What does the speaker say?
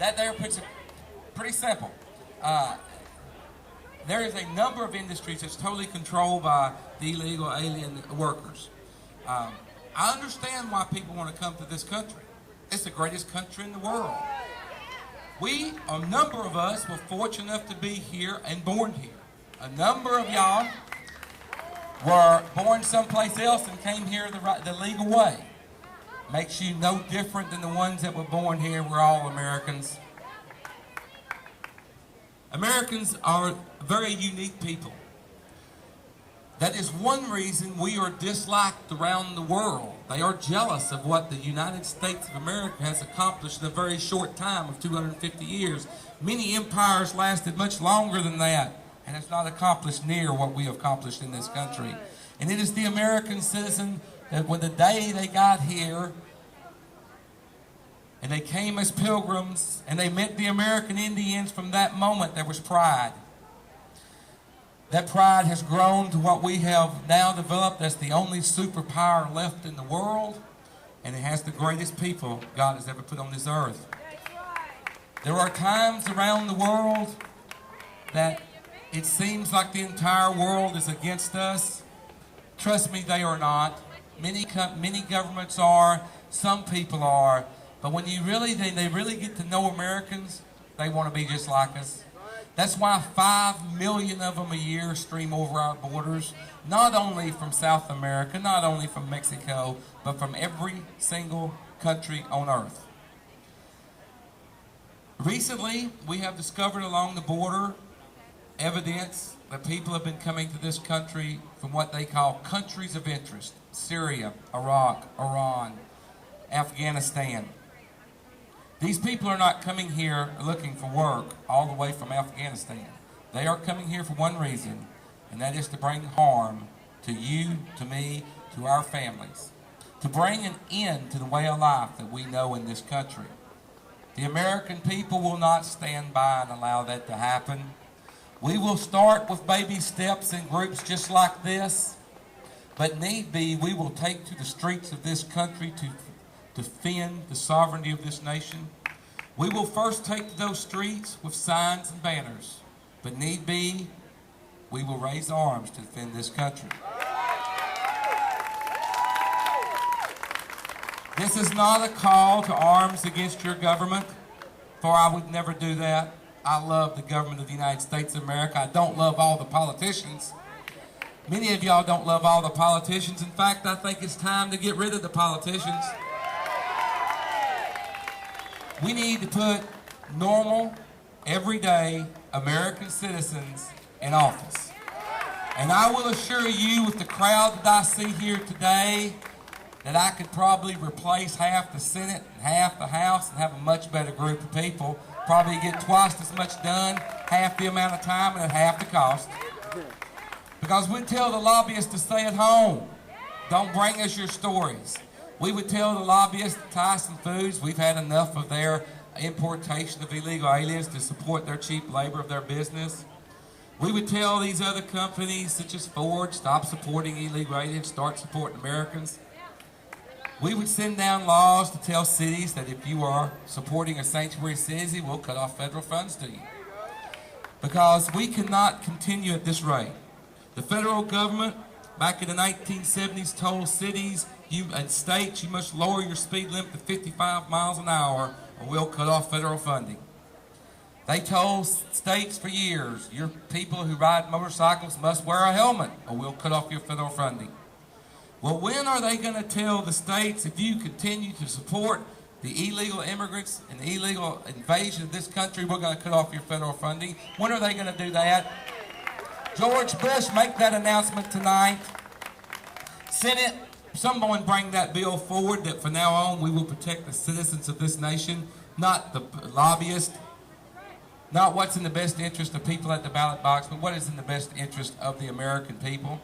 That there puts it pretty simple. There is a number of industries that's totally controlled by the illegal alien workers. I understand why people want to come to this country. It's the greatest country in the world. A number of us were fortunate enough to be here and born here. A number of y'all were born someplace else and came here the legal way. Makes you no different than the ones that were born here. We're all Americans. Americans are very unique people. That is one reason we are disliked around the world. They are jealous of what the United States of America has accomplished in a very short time of 250 years. Many empires lasted much longer than that, and it's not accomplished near what we have accomplished in this country. And it is the American citizen that when the day they got here, and they came as pilgrims, and they met the American Indians, from that moment there was pride. That pride has grown to what we have now developed as the only superpower left in the world, and it has the greatest people God has ever put on this earth. There are times around the world that it seems like the entire world is against us. Trust me, they are not. Many governments are, some people are, but when they really get to know Americans, they want to be just like us. That's why 5 million of them a year stream over our borders, not only from South America, not only from Mexico, but from every single country on earth. Recently, we have discovered along the border evidence that people have been coming to this country from what they call countries of interest: Syria, Iraq, Iran, Afghanistan. These people are not coming here looking for work all the way from Afghanistan. They are coming here for one reason, and that is to bring harm to you, to me, to our families, to bring an end to the way of life that we know in this country. The American people will not stand by and allow that to happen. We will start with baby steps in groups just like this, but need be, we will take to the streets of this country to defend the sovereignty of this nation. We will first take to those streets with signs and banners, but need be, we will raise arms to defend this country. This is not a call to arms against your government, for I would never do that. I love the government of the United States of America. I don't love all the politicians. Many of y'all don't love all the politicians. In fact, I think it's time to get rid of the politicians. We need to put normal, everyday American citizens in office. And I will assure you, with the crowd that I see here today, that I could probably replace half the Senate and half the House and have a much better group of people. Probably get twice as much done, half the amount of time and at half the cost. Because we'd tell the lobbyists to stay at home. Don't bring us your stories. We would tell the lobbyists at Tyson Foods we've had enough of their importation of illegal aliens to support their cheap labor of their business. We would tell these other companies such as Ford, stop supporting illegal aliens, start supporting Americans. We would send down laws to tell cities that if you are supporting a sanctuary city, we'll cut off federal funds to you. Because we cannot continue at this rate. The federal government, back in the 1970s, told cities and states you must lower your speed limit to 55 miles an hour or we'll cut off federal funding. They told states for years, your people who ride motorcycles must wear a helmet or we'll cut off your federal funding. Well, when are they going to tell the states, if you continue to support the illegal immigrants and the illegal invasion of this country, we're going to cut off your federal funding? When are they going to do that? George Bush, make that announcement tonight. Senate, someone bring that bill forward that from now on we will protect the citizens of this nation, not the lobbyists, not what's in the best interest of people at the ballot box, but what is in the best interest of the American people.